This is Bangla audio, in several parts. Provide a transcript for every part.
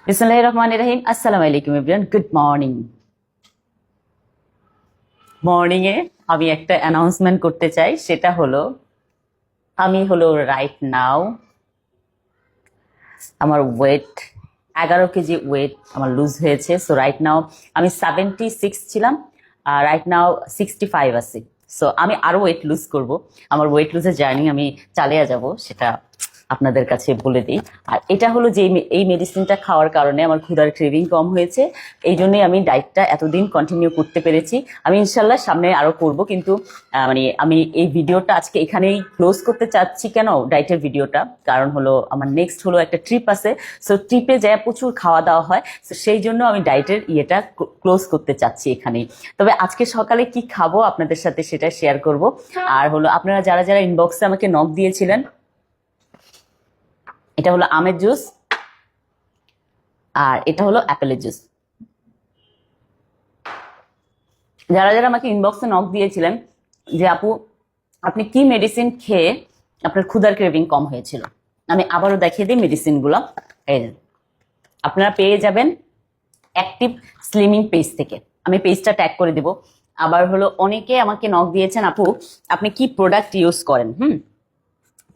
বিসমিল্লাহির রহমানির রহিম। আসসালামু আলাইকুম এভরিওয়ান, গুড মর্নিং। মর্নিং এ আমি একটা অ্যানাউন্সমেন্ট করতে চাই, সেটা হলো আমি হলো রাইট নাও আমার ওয়েট 11 কেজি ওয়েট আমার লুজ হয়েছে। সো রাইট নাও আমি 76 ছিলাম, আর রাইট নাও 65 আছি। সো আমি আরো ওয়েট লুজ করব। আমার ওয়েট লুজের জার্নি আমি চালিয়ে যাব, সেটা আপনাদের কাছে বলে দিই। আর এটা হলো যে এই মেডিসিনটা খাওয়ার কারণে আমার ক্ষুধার ক্রেভিং কম হয়েছে, এই জন্যই আমি ডায়েটটা এতদিন কন্টিনিউ করতে পেরেছি। আমি ইনশাল্লাহ সামনে আরো করব, কিন্তু মানে আমি এই ভিডিওটা আজকে এখানেই ক্লোজ করতে চাচ্ছি। কেন ডায়েটের ভিডিওটা? কারণ হলো আমার নেক্সট হলো একটা ট্রিপ আছে। সো ট্রিপে যায় প্রচুর খাওয়া দাওয়া হয়, তো সেই জন্য আমি ডায়েটের ইয়েটা ক্লোজ করতে চাচ্ছি এখানেই। তবে আজকে সকালে কি খাবো আপনাদের সাথে সেটা শেয়ার করব। আর হলো আপনারা যারা যারা ইনবক্সে আমাকে নক দিয়েছিলেন, এটা হলো আমের জুস আর এটা হলো অ্যাপেলের জুস। যারা যারা আমাকে ইনবক্সে নক দিয়েছিলেন যে আপু আপনি কি মেডিসিন খেয়ে আপনার ক্ষুধার ক্রেভিং কম হয়েছিল, আমি আবারও দেখিয়ে দিই মেডিসিনগুলো। এই যে আপনারা পেয়ে যাবেন অ্যাক্টিভ স্লিমিং পেজ থেকে, আমি পেজটা ট্যাগ করে দেব। আবার হলো অনেকে আমাকে নক দিয়েছেন আপু আপনি কি প্রোডাক্ট ইউজ করেন,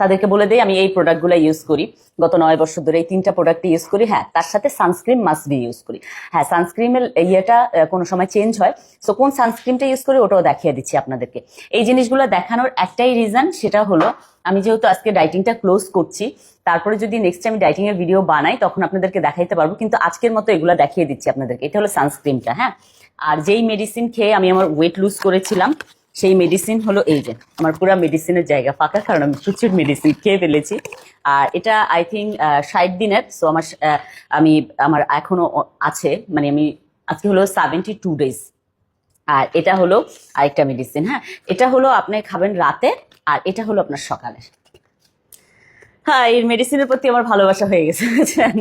তাদেরকে বলে দেই আমি এই প্রোডাক্টগুলো ইউজ করি। গত 9 বছর ধরে এই 3টা প্রোডাক্ট ইউজ করি। হ্যাঁ, তার সাথে সানস্ক্রিন মাস্ট বি ইউজ করি। হ্যাঁ, সানস্ক্রিনের ইয়েটা কোনো সময় চেঞ্জ হয়, সো কোন সানস্ক্রিনটা ইউজ করি ওটাও দেখিয়ে দিচ্ছি আপনাদেরকে। এই জিনিসগুলো দেখানোর একটাই রিজন, সেটা হলো আমি যেহেতু আজকে ডাইটিংটা ক্লোজ করছি, তারপরে যদি নেক্সট টাইম ডাইটিং এর ভিডিও বানাই তখন আপনাদেরকে দেখাইতে পারবো, কিন্তু আজকের মতো এগুলো দেখিয়ে দিচ্ছি আপনাদেরকে। এটা হলো সানস্ক্রিনটা। হ্যাঁ, আর যেই মেডিসিন খেয়ে আমি আমার ওয়েট লুজ করেছিলাম সেই মেডিসিন হলো এই যে, আমার পুরো মেডিসিনের জায়গা ফাঁকা, কারণ আমি প্রচুর মেডিসিন খেয়ে ফেলেছি। আর এটা আই থিঙ্ক 60 দিনের। সো আমি আমার এখনো আছে, মানে আমি আজকে হলো 72 ডেজ। আর এটা হলো আরেকটা মেডিসিন। হ্যাঁ, এটা হলো আপনি খাবেন রাতে, আর এটা হলো আপনার সকালে। হ্যাঁ, এই মেডিসিনের প্রতি আমার ভালোবাসা হয়ে গেছে, বুঝছেন?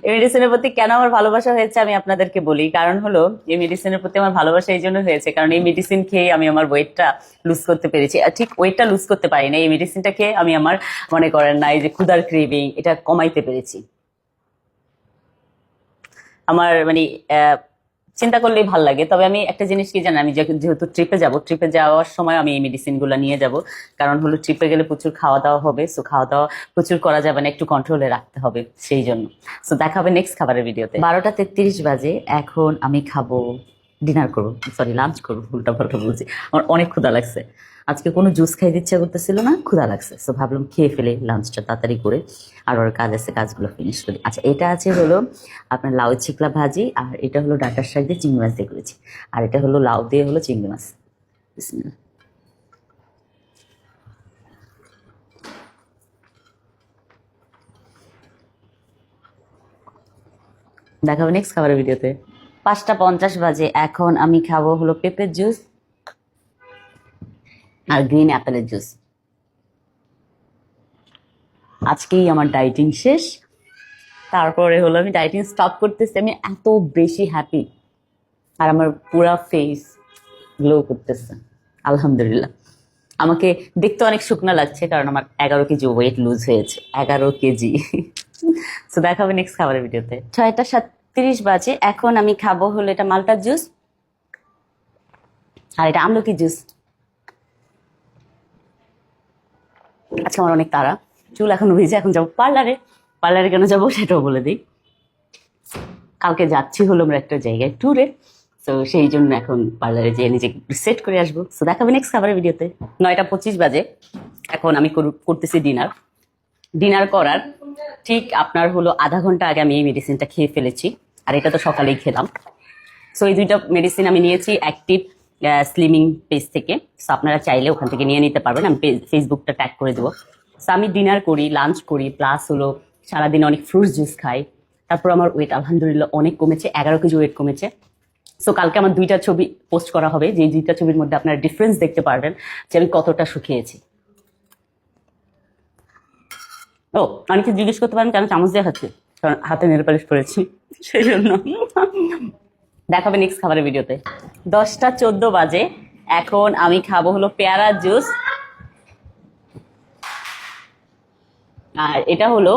এই মেডিসিনের প্রতি কেন আমার ভালোবাসা হয়েছে আমি আপনাদেরকে বলি। কারণ হলো এই মেডিসিনের প্রতি আমার ভালোবাসা এই জন্য হয়েছে কারণ এই মেডিসিন খেয়ে আমি আমার ওয়েটটা লুজ করতে পেরেছি। ঠিক ওয়েটটা লুজ করতে পারি না, এই মেডিসিনটা খেয়ে আমি আমার মনে করেন না এই যে ক্ষুধার ক্রেভিং এটা কমাইতে পেরেছি। আমার মানে চিন্তা করলেই ভাল লাগে। তবে আমি একটা জিনিস কি জানি, আমি যেহেতু ট্রিপে যাব, ট্রিপে যাওয়ার সময় আমি এই মেডিসিনগুলো নিয়ে যাব। কারণ হলো ট্রিপে গেলে প্রচুর খাওয়া দাওয়া হবে, সো খাওয়া দাওয়া প্রচুর করা যাবে না, একটু কন্ট্রোলে রাখতে হবে সেই জন্য। সো দেখা হবে নেক্সট খাবারের ভিডিওতে। 12টা 33 বাজে, এখন আমি খাবো, ডিনার করবো, সরি লাঞ্চ করবো, উল্টা পাল্টা বলছি। আমার অনেক ক্ষুধা লাগছে, আজকে কোনো জুস খাইতে ইচ্ছা করতেছিল না, ক্ষুধা লাগছে। সো ভাবলাম খেয়ে ফেলে লাঞ্চটা তাড়াতাড়ি করে, আর ওর কাজ আছে কাজগুলো ফিনিশ করি। আচ্ছা, এটা আছে হলো আপনার লাউ চিকলা ভাজি, আর এটা হলো ডাঁটার শাক দিয়ে চিংড়ি মাছ দিয়ে করেছি, আর এটা হলো লাউ দিয়ে হলো চিংড়ি মাছ। বিসমিল্লাহ। দেখাবো নেক্সট খাবারের ভিডিওতে। 5টা 50 বাজে, এখন আমি খাবো হলো পেঁপের জুস আর গ্রিন অ্যাপেলের জুস। আজকেই আমার ডাইটিং শেষ, তারপরে হলো আমি ডাইটিং স্টপ করতেছি। আমি এত বেশি হ্যাপি, আর আমার পুরা ফেস গ্লো করতেছে, আলহামদুলিল্লাহ। আমাকে দেখতে অনেক শুকনা লাগছে কারণ আমার 11 কেজি ওয়েট লুজ হয়েছে, 11 কেজি। তো দেখা হবে নেক্সট খাবারের ভিডিওতে। 6টা 37 বাজে, এখন আমি খাবো হলো এটা মালটার জুস আর এটা আমলকি জুস। আজকে আমার অনেক তাড়া, চুল এখনো ভিজে, এখন যাবো পার্লারে। পার্লারে কেন যাবো সেটাও বলে দিই। কালকে যাচ্ছি হলো আমরা একটা জায়গায় ট্যুরে, তো সেই জন্য এখন পার্লারে যেয়ে নিজেকে সেট করে আসবো। তো দেখাবে নেক্সট খাবারের ভিডিওতে। 9টা 25 বাজে, এখন আমি করতেছি ডিনার। ডিনার করার ঠিক আপনার হলো আধা ঘন্টা আগে আমি এই মেডিসিনটা খেয়ে ফেলেছি, আর এটা তো সকালেই খেলাম। সো এই দুইটা মেডিসিন আমি নিয়েছি অ্যাক্টিভ স্লিমিং পেজ থেকে। সো আপনারা চাইলে ওখান থেকে নিয়ে নিতে পারবেন, আমি ফেসবুকটা ট্যাগ করে দেবো। সো আমি ডিনার করি, লাঞ্চ করি, প্লাস হলো সারাদিন অনেক ফ্রুটস জুস খাই। তারপর আমার ওয়েট আলহামদুলিল্লাহ অনেক কমেছে, 11 কেজি ওয়েট কমেছে। সো কালকে আমার 2টা ছবি পোস্ট করা হবে, যে 2টা ছবির মধ্যে আপনারা ডিফারেন্স দেখতে পারবেন যে আমি কতটা শুকিয়েছি। ও, অনেকে জিজ্ঞেস করতে পারেন কেন চামচ দিয়ে খাচ্ছি, কারণ হাতে নেল পালিশ করেছি সেই জন্য। দেখাবে নেক্সট খাবারের ভিডিওতে। 10টা 14 বাজে, এখন আমি খাবো হলো পেয়ারা জুস, আর এটা হলো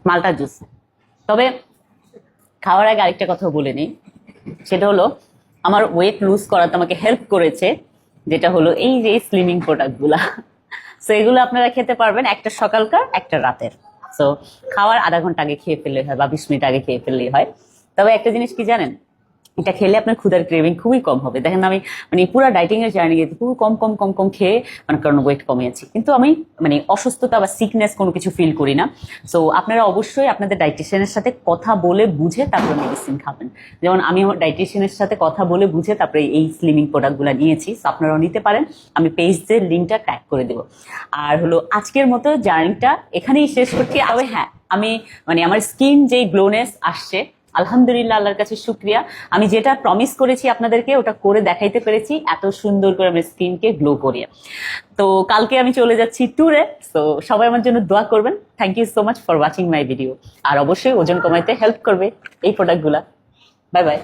মালটা জুস। তবে খাওয়ার আগে আরেকটা কথা বলে নিই, সেটা হলো আমার ওয়েট লুজ করাতে আমাকে হেল্প করেছে, যেটা হলো এই যে স্লিমিং প্রোডাক্ট গুলা। সো এগুলো আপনারা খেতে পারবেন, একটা সকালকার একটা রাতের। সো খাওয়ার আধা ঘন্টা আগে খেয়ে ফেললেই হয় বা 20 মিনিট আগে খেয়ে ফেললেই হয়। তবে একটা জিনিস কি জানেন, এটা খেলে আপনার ক্ষুধার ক্রেভিং খুবই কম হবে। দেখেন আমি মানে পুরো ডাইটিং এর জার্নি খুব কম কম কম কম খেয়ে মানে কারণ ওয়েট কমিয়েছি, কিন্তু আমি মানে অসুস্থতা বা সিকনেস কোনো কিছু ফিল করি না। সো আপনারা অবশ্যই আপনাদের ডাইটিশিয়ানের সাথে কথা বলে বুঝে তারপরে মেডিসিন খাবেন। যেমন আমি আমার ডাইটিশিয়ানের সাথে কথা বলে বুঝে তারপরে এই স্লিমিং প্রোডাক্টগুলো নিয়েছি। সো আপনারাও নিতে পারেন, আমি পেজের লিঙ্কটা ট্যাগ করে দেবো। আর হলো আজকের মতো জার্নিটা এখানেই শেষ করছি। তবে হ্যাঁ, আমি মানে আমার স্কিন যেই গ্লোনেস আসছে, আলহামদুলিল্লাহ, আল্লাহর কাছে শুক্রিয়া। আমি যেটা প্রমিস করেছি আপনাদেরকে ওটা করে দেখাইতে পেরেছি, এত সুন্দর করে আমার স্কিনকে গ্লো করিয়ে। তো কালকে আমি চলে যাচ্ছি ট্যুরে, তো সবাই আমার জন্য দোয়া করবেন। Thank you so much for watching my video. আর অবশ্যই ওজন কমাইতে হেল্প করবে এই প্রোডাক্টগুলা। Bye bye.